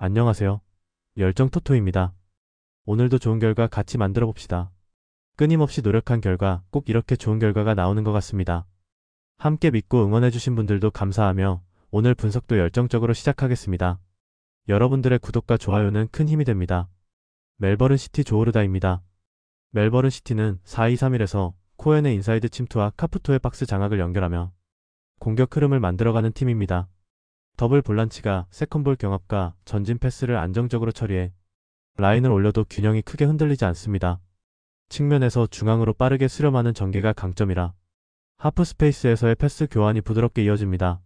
안녕하세요. 열정토토입니다. 오늘도 좋은 결과 같이 만들어 봅시다. 끊임없이 노력한 결과 꼭 이렇게 좋은 결과가 나오는 것 같습니다. 함께 믿고 응원해주신 분들도 감사하며 오늘 분석도 열정적으로 시작하겠습니다. 여러분들의 구독과 좋아요는 큰 힘이 됩니다. 멜버른 시티 조오르다입니다. 멜버른 시티는 4-2-3-1에서 코엔의 인사이드 침투와 카푸토의 박스 장악을 연결하며 공격 흐름을 만들어가는 팀입니다. 더블 볼란치가 세컨볼 경합과 전진 패스를 안정적으로 처리해 라인을 올려도 균형이 크게 흔들리지 않습니다. 측면에서 중앙으로 빠르게 수렴하는 전개가 강점이라 하프 스페이스에서의 패스 교환이 부드럽게 이어집니다.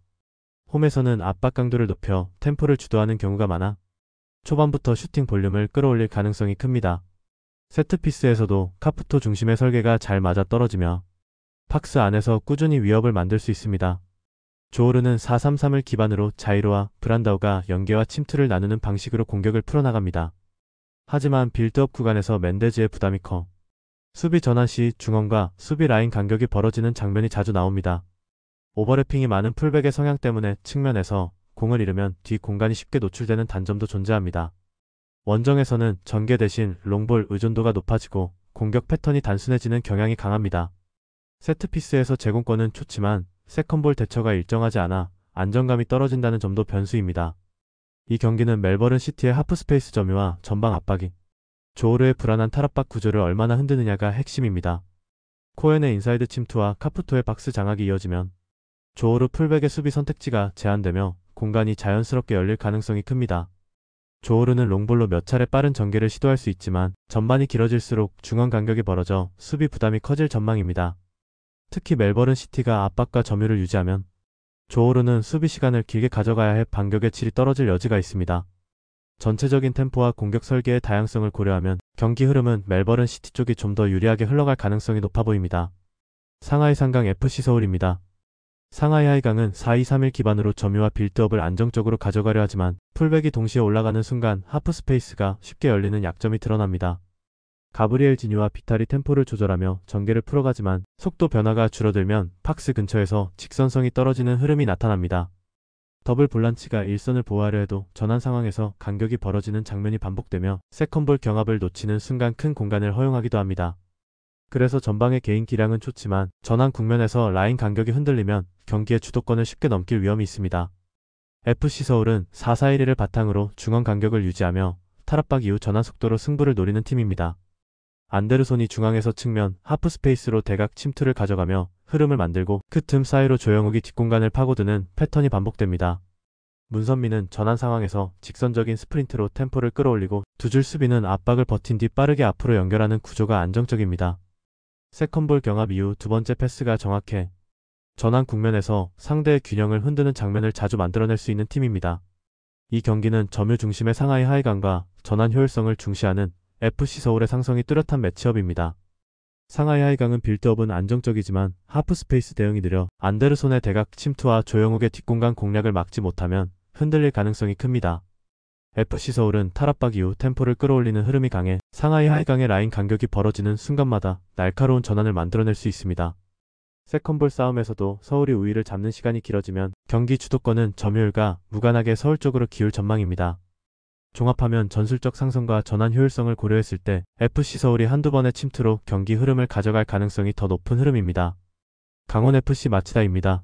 홈에서는 압박 강도를 높여 템포를 주도하는 경우가 많아 초반부터 슈팅 볼륨을 끌어올릴 가능성이 큽니다. 세트피스에서도 카푸토 중심의 설계가 잘 맞아 떨어지며 박스 안에서 꾸준히 위협을 만들 수 있습니다. 조오르는 4-3-3을 기반으로 자이로와 브란다우가 연계와 침투를 나누는 방식으로 공격을 풀어나갑니다. 하지만 빌드업 구간에서 멘데즈의 부담이 커 수비 전환 시 중원과 수비 라인 간격이 벌어지는 장면이 자주 나옵니다. 오버래핑이 많은 풀백의 성향 때문에 측면에서 공을 잃으면 뒤 공간이 쉽게 노출되는 단점도 존재합니다. 원정에서는 전개 대신 롱볼 의존도가 높아지고 공격 패턴이 단순해지는 경향이 강합니다. 세트피스에서 제공권은 좋지만 세컨볼 대처가 일정하지 않아 안정감이 떨어진다는 점도 변수입니다. 이 경기는 멜버른 시티의 하프스페이스 점유와 전방 압박이 조오르의 불안한 탈압박 구조를 얼마나 흔드느냐가 핵심입니다. 코엔의 인사이드 침투와 카푸토의 박스 장악이 이어지면 조오르 풀백의 수비 선택지가 제한되며 공간이 자연스럽게 열릴 가능성이 큽니다. 조오르는 롱볼로 몇 차례 빠른 전개를 시도할 수 있지만 전반이 길어질수록 중원 간격이 벌어져 수비 부담이 커질 전망입니다. 특히 멜버른 시티가 압박과 점유를 유지하면 조오르는 수비 시간을 길게 가져가야 해 반격의 질이 떨어질 여지가 있습니다. 전체적인 템포와 공격 설계의 다양성을 고려하면 경기 흐름은 멜버른 시티 쪽이 좀 더 유리하게 흘러갈 가능성이 높아 보입니다. 상하이 상강 FC 서울입니다. 상하이 하이강은 4-2-3-1 기반으로 점유와 빌드업을 안정적으로 가져가려 하지만 풀백이 동시에 올라가는 순간 하프 스페이스가 쉽게 열리는 약점이 드러납니다. 가브리엘 지뉴와 비탈이 템포를 조절하며 전개를 풀어가지만 속도 변화가 줄어들면 박스 근처에서 직선성이 떨어지는 흐름이 나타납니다. 더블 볼란치가 일선을 보호하려 해도 전환 상황에서 간격이 벌어지는 장면이 반복되며 세컨볼 경합을 놓치는 순간 큰 공간을 허용하기도 합니다. 그래서 전방의 개인 기량은 좋지만 전환 국면에서 라인 간격이 흔들리면 경기의 주도권을 쉽게 넘길 위험이 있습니다. FC 서울은 4-4-1-1을 바탕으로 중원 간격을 유지하며 탈압박 이후 전환 속도로 승부를 노리는 팀입니다. 안데르손이 중앙에서 측면 하프 스페이스로 대각 침투를 가져가며 흐름을 만들고 그 틈 사이로 조영욱이 뒷공간을 파고드는 패턴이 반복됩니다. 문선민은 전환 상황에서 직선적인 스프린트로 템포를 끌어올리고 두 줄 수비는 압박을 버틴 뒤 빠르게 앞으로 연결하는 구조가 안정적입니다. 세컨볼 경합 이후 두 번째 패스가 정확해 전환 국면에서 상대의 균형을 흔드는 장면을 자주 만들어낼 수 있는 팀입니다. 이 경기는 점유 중심의 상하이 하이강과 전환 효율성을 중시하는 FC 서울의 상성이 뚜렷한 매치업입니다. 상하이 하이강은 빌드업은 안정적이지만 하프 스페이스 대응이 느려 안데르손의 대각 침투와 조영욱의 뒷공간 공략을 막지 못하면 흔들릴 가능성이 큽니다. FC 서울은 탈압박 이후 템포를 끌어올리는 흐름이 강해 상하이 하이강의 라인 간격이 벌어지는 순간마다 날카로운 전환을 만들어낼 수 있습니다. 세컨볼 싸움에서도 서울이 우위를 잡는 시간이 길어지면 경기 주도권은 점유율과 무관하게 서울 쪽으로 기울 전망입니다. 종합하면 전술적 상성과 전환 효율성을 고려했을 때 FC 서울이 한두 번의 침투로 경기 흐름을 가져갈 가능성이 더 높은 흐름입니다. 강원FC 마치다입니다.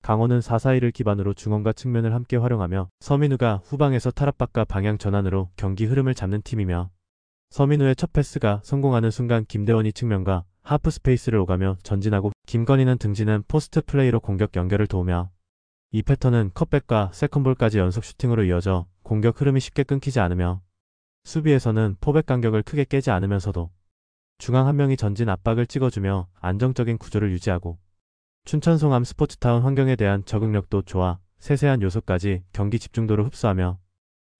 강원은 4-4-1을 기반으로 중원과 측면을 함께 활용하며 서민우가 후방에서 탈압박과 방향 전환으로 경기 흐름을 잡는 팀이며 서민우의 첫 패스가 성공하는 순간 김대원이 측면과 하프 스페이스를 오가며 전진하고 김건희는 등지는 포스트 플레이로 공격 연결을 도우며 이 패턴은 컷백과 세컨볼까지 연속 슈팅으로 이어져 공격 흐름이 쉽게 끊기지 않으며 수비에서는 포백 간격을 크게 깨지 않으면서도 중앙 한 명이 전진 압박을 찍어주며 안정적인 구조를 유지하고 춘천송암 스포츠타운 환경에 대한 적응력도 좋아 세세한 요소까지 경기 집중도를 흡수하며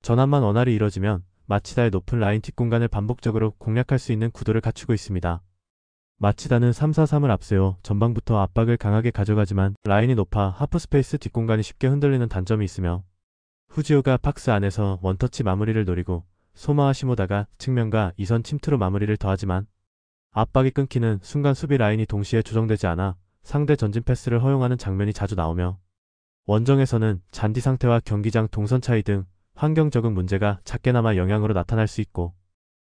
전환만 원활히 이뤄지면 마치다의 높은 라인 뒷공간을 반복적으로 공략할 수 있는 구도를 갖추고 있습니다. 마치다는 3-4-3을 앞세워 전방부터 압박을 강하게 가져가지만 라인이 높아 하프스페이스 뒷공간이 쉽게 흔들리는 단점이 있으며 후지오가 박스 안에서 원터치 마무리를 노리고 소마와 시모다가 측면과 이선 침투로 마무리를 더하지만 압박이 끊기는 순간 수비 라인이 동시에 조정되지 않아 상대 전진 패스를 허용하는 장면이 자주 나오며 원정에서는 잔디 상태와 경기장 동선 차이 등 환경 적응 문제가 작게나마 영향으로 나타날 수 있고,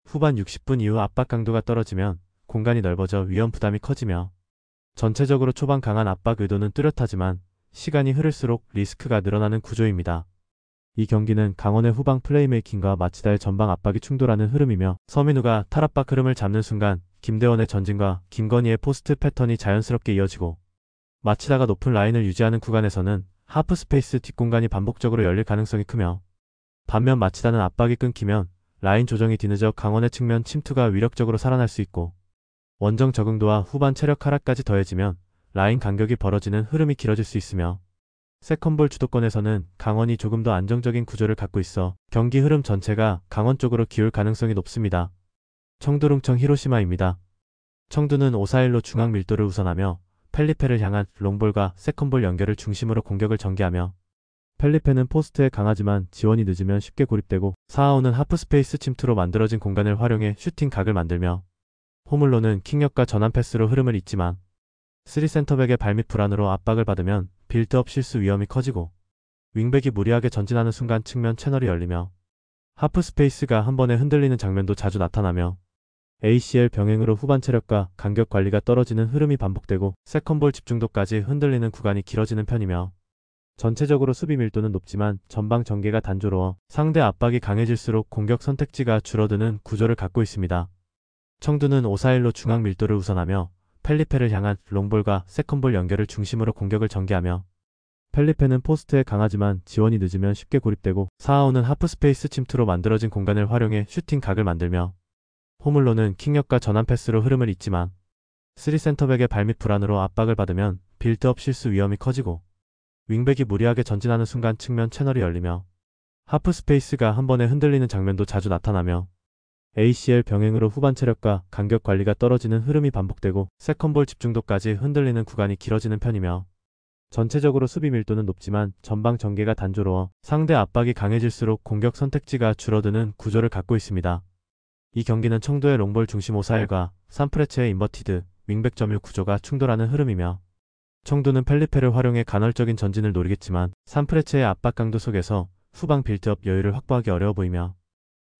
후반 60분 이후 압박 강도가 떨어지면 공간이 넓어져 위험 부담이 커지며, 전체적으로 초반 강한 압박 의도는 뚜렷하지만 시간이 흐를수록 리스크가 늘어나는 구조입니다. 이 경기는 강원의 후방 플레이메이킹과 마치다의 전방 압박이 충돌하는 흐름이며, 서민우가 탈압박 흐름을 잡는 순간 김대원의 전진과 김건희의 포스트 패턴이 자연스럽게 이어지고, 마치다가 높은 라인을 유지하는 구간에서는 하프 스페이스 뒷공간이 반복적으로 열릴 가능성이 크며, 반면 마치다는 압박이 끊기면 라인 조정이 뒤늦어 강원의 측면 침투가 위력적으로 살아날 수 있고, 원정 적응도와 후반 체력 하락까지 더해지면 라인 간격이 벌어지는 흐름이 길어질 수 있으며, 세컨볼 주도권에서는 강원이 조금 더 안정적인 구조를 갖고 있어 경기 흐름 전체가 강원 쪽으로 기울 가능성이 높습니다. 청두룽청 히로시마입니다. 청두는 5-4-1로 중앙 밀도를 우선하며 펠리페를 향한 롱볼과 세컨볼 연결을 중심으로 공격을 전개하며, 펠리페는 포스트에 강하지만 지원이 늦으면 쉽게 고립되고, 4-5는 하프스페이스 침투로 만들어진 공간을 활용해 슈팅 각을 만들며, 호물로는 킥력과 전환 패스로 흐름을 잇지만 3센터백의 발밑 불안으로 압박을 받으면 빌드업 실수 위험이 커지고, 윙백이 무리하게 전진하는 순간 측면 채널이 열리며 하프 스페이스가 한 번에 흔들리는 장면도 자주 나타나며, ACL 병행으로 후반 체력과 간격 관리가 떨어지는 흐름이 반복되고 세컨볼 집중도까지 흔들리는 구간이 길어지는 편이며, 전체적으로 수비 밀도는 높지만 전방 전개가 단조로워 상대 압박이 강해질수록 공격 선택지가 줄어드는 구조를 갖고 있습니다. 청두는 5-4-1로 중앙 밀도를 우선하며 펠리페를 향한 롱볼과 세컨볼 연결을 중심으로 공격을 전개하며, 펠리페는 포스트에 강하지만 지원이 늦으면 쉽게 고립되고, 4-5는 하프스페이스 침투로 만들어진 공간을 활용해 슈팅 각을 만들며, 호물로는 킥력과 전환 패스로 흐름을 잇지만 3센터백의 발밑 불안으로 압박을 받으면 빌드업 실수 위험이 커지고, 윙백이 무리하게 전진하는 순간 측면 채널이 열리며 하프스페이스가 한 번에 흔들리는 장면도 자주 나타나며, ACL 병행으로 후반 체력과 간격 관리가 떨어지는 흐름이 반복되고 세컨볼 집중도까지 흔들리는 구간이 길어지는 편이며, 전체적으로 수비 밀도는 높지만 전방 전개가 단조로워 상대 압박이 강해질수록 공격 선택지가 줄어드는 구조를 갖고 있습니다. 이 경기는 청도의 롱볼 중심 5-4-1과 산프레체의 인버티드 윙백 점유 구조가 충돌하는 흐름이며, 청도는 펠리페를 활용해 간헐적인 전진을 노리겠지만 산프레체의 압박 강도 속에서 후방 빌드업 여유를 확보하기 어려워 보이며,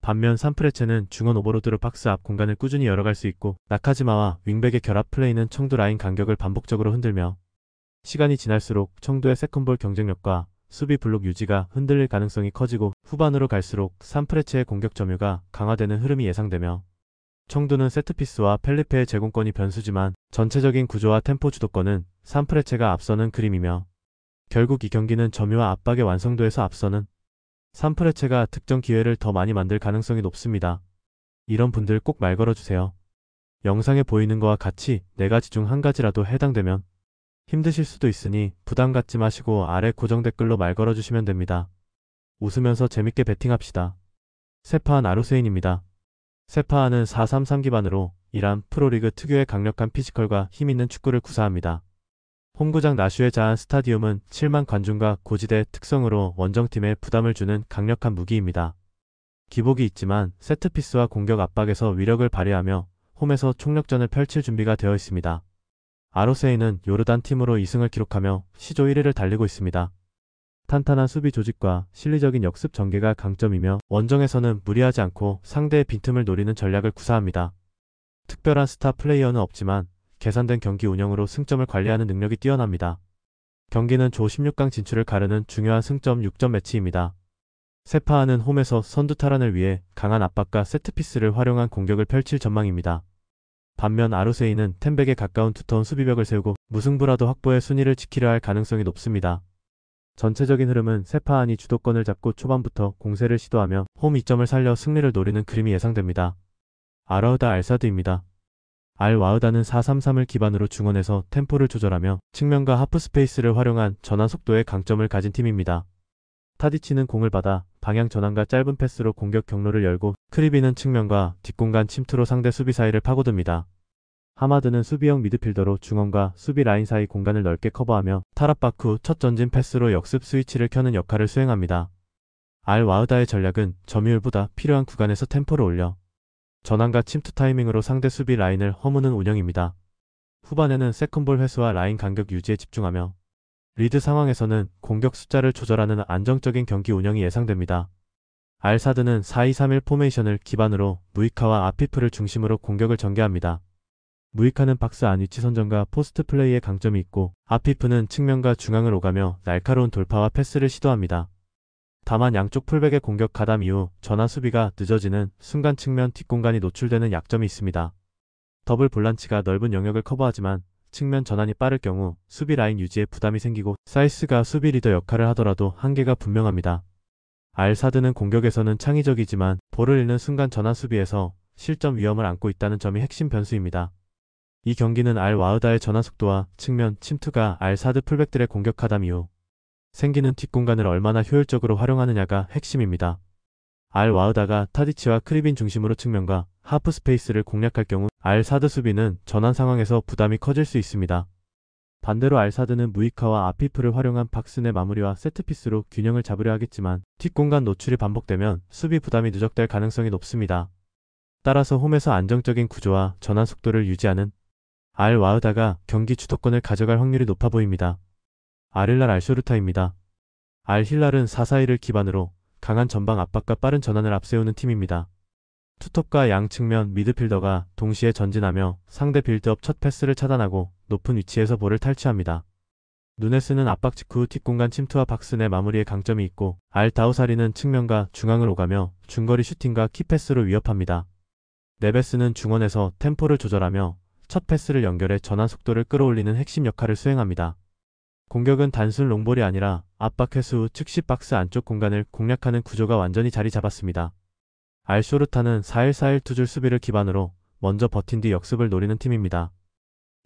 반면 산프레체는 중원 오버로드로 박스 앞 공간을 꾸준히 열어갈 수 있고, 나카지마와 윙백의 결합 플레이는 청도 라인 간격을 반복적으로 흔들며, 시간이 지날수록 청도의 세컨볼 경쟁력과 수비 블록 유지가 흔들릴 가능성이 커지고, 후반으로 갈수록 산프레체의 공격 점유가 강화되는 흐름이 예상되며, 청도는 세트피스와 펠리페의 제공권이 변수지만 전체적인 구조와 템포 주도권은 산프레체가 앞서는 그림이며, 결국 이 경기는 점유와 압박의 완성도에서 앞서는 산프레체가 득점 기회를 더 많이 만들 가능성이 높습니다. 이런 분들 꼭 말 걸어주세요. 영상에 보이는 거와 같이 4가지 중 한 가지라도 해당되면 힘드실 수도 있으니 부담 갖지 마시고 아래 고정 댓글로 말 걸어주시면 됩니다. 웃으면서 재밌게 베팅합시다. 세파한 아루세인입니다. 세파한은 4-3-3 기반으로 이란 프로리그 특유의 강력한 피지컬과 힘있는 축구를 구사합니다. 홈구장 나슈의 자한 스타디움은 7만 관중과 고지대 특성으로 원정팀에 부담을 주는 강력한 무기입니다. 기복이 있지만 세트피스와 공격 압박에서 위력을 발휘하며 홈에서 총력전을 펼칠 준비가 되어 있습니다. 아로세이는 요르단 팀으로 2승을 기록하며 시조 1위를 달리고 있습니다. 탄탄한 수비 조직과 실리적인 역습 전개가 강점이며, 원정에서는 무리하지 않고 상대의 빈틈을 노리는 전략을 구사합니다. 특별한 스타 플레이어는 없지만 계산된 경기 운영으로 승점을 관리하는 능력이 뛰어납니다. 경기는 조 16강 진출을 가르는 중요한 승점 6점 매치입니다. 세파하는 홈에서 선두 탈환을 위해 강한 압박과 세트피스를 활용한 공격을 펼칠 전망입니다. 반면 아루세이는 템백에 가까운 두터운 수비벽을 세우고 무승부라도 확보해 순위를 지키려 할 가능성이 높습니다. 전체적인 흐름은 세파한이 주도권을 잡고 초반부터 공세를 시도하며 홈 2점을 살려 승리를 노리는 그림이 예상됩니다. 알와흐다 알사드입니다. 알와흐다는 4-3-3을 기반으로 중원에서 템포를 조절하며 측면과 하프 스페이스를 활용한 전환 속도의 강점을 가진 팀입니다. 타디치는 공을 받아 방향 전환과 짧은 패스로 공격 경로를 열고, 크리비는 측면과 뒷공간 침투로 상대 수비 사이를 파고듭니다. 하마드는 수비형 미드필더로 중원과 수비 라인 사이 공간을 넓게 커버하며 탈압박 후 첫 전진 패스로 역습 스위치를 켜는 역할을 수행합니다. 알와흐다의 전략은 점유율보다 필요한 구간에서 템포를 올려 전환과 침투 타이밍으로 상대 수비 라인을 허무는 운영입니다. 후반에는 세컨볼 회수와 라인 간격 유지에 집중하며 리드 상황에서는 공격 숫자를 조절하는 안정적인 경기 운영이 예상됩니다. 알사드는 4-2-3-1 포메이션을 기반으로 무이카와 아피프를 중심으로 공격을 전개합니다. 무이카는 박스 안 위치 선정과 포스트 플레이에 강점이 있고 아피프는 측면과 중앙을 오가며 날카로운 돌파와 패스를 시도합니다. 다만 양쪽 풀백의 공격 가담 이후 전환 수비가 늦어지는 순간 측면 뒷공간이 노출되는 약점이 있습니다. 더블 볼란치가 넓은 영역을 커버하지만 측면 전환이 빠를 경우 수비 라인 유지에 부담이 생기고 사이스가 수비 리더 역할을 하더라도 한계가 분명합니다. 알사드는 공격에서는 창의적이지만 볼을 잃는 순간 전환 수비에서 실점 위험을 안고 있다는 점이 핵심 변수입니다. 이 경기는 알와흐다의 전환 속도와 측면 침투가 알사드 풀백들의 공격 가담 이후 생기는 뒷공간을 얼마나 효율적으로 활용하느냐가 핵심입니다. 알와흐다가 타디치와 크리빈 중심으로 측면과 하프 스페이스를 공략할 경우 알사드 수비는 전환 상황에서 부담이 커질 수 있습니다. 반대로 알사드는 무이카와 아피프를 활용한 박스 내 마무리와 세트피스로 균형을 잡으려 하겠지만 뒷공간 노출이 반복되면 수비 부담이 누적될 가능성이 높습니다. 따라서 홈에서 안정적인 구조와 전환 속도를 유지하는 알와흐다가 경기 주도권을 가져갈 확률이 높아 보입니다. 알힐랄 알쇼르타입니다. 알힐랄은 4-4-2를 기반으로 강한 전방 압박과 빠른 전환을 앞세우는 팀입니다. 투톱과 양 측면 미드필더가 동시에 전진하며 상대 빌드업 첫 패스를 차단하고 높은 위치에서 볼을 탈취합니다. 누네스는 압박 직후 뒷공간 침투와 박스 내 마무리에 강점이 있고 알다우사리는 측면과 중앙을 오가며 중거리 슈팅과 키패스로 위협합니다. 네베스는 중원에서 템포를 조절하며 첫 패스를 연결해 전환 속도를 끌어올리는 핵심 역할을 수행합니다. 공격은 단순 롱볼이 아니라 압박 회수 후 즉시 박스 안쪽 공간을 공략하는 구조가 완전히 자리 잡았습니다. 알쇼르타는 4-1-4-1 투줄 수비를 기반으로 먼저 버틴 뒤 역습을 노리는 팀입니다.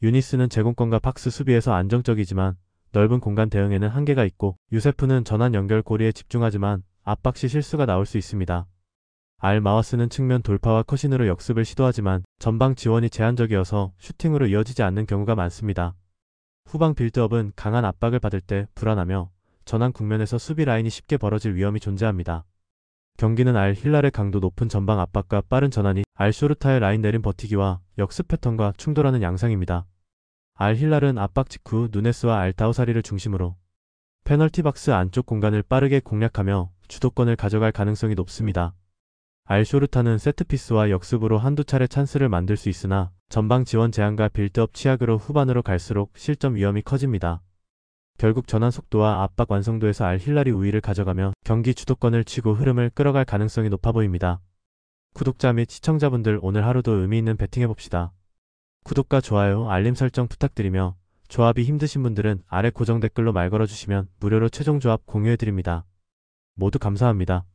유니스는 제공권과 박스 수비에서 안정적이지만 넓은 공간 대응에는 한계가 있고 유세프는 전환 연결 고리에 집중하지만 압박 시 실수가 나올 수 있습니다. 알마와스는 측면 돌파와 컷인으로 역습을 시도하지만 전방 지원이 제한적이어서 슈팅으로 이어지지 않는 경우가 많습니다. 후방 빌드업은 강한 압박을 받을 때 불안하며 전환 국면에서 수비 라인이 쉽게 벌어질 위험이 존재합니다. 경기는 알힐랄의 강도 높은 전방 압박과 빠른 전환이 알쇼르타의 라인 내림 버티기와 역습 패턴과 충돌하는 양상입니다. 알힐랄은 압박 직후 누네스와 알다우사리를 중심으로 페널티 박스 안쪽 공간을 빠르게 공략하며 주도권을 가져갈 가능성이 높습니다. 알쇼르타는 세트피스와 역습으로 한두 차례 찬스를 만들 수 있으나 전방 지원 제한과 빌드업 취약으로 후반으로 갈수록 실점 위험이 커집니다. 결국 전환 속도와 압박 완성도에서 알힐랄이 우위를 가져가며 경기 주도권을 쥐고 흐름을 끌어갈 가능성이 높아 보입니다. 구독자 및 시청자분들 오늘 하루도 의미있는 배팅해봅시다. 구독과 좋아요, 알림 설정 부탁드리며 조합이 힘드신 분들은 아래 고정 댓글로 말 걸어주시면 무료로 최종 조합 공유해드립니다. 모두 감사합니다.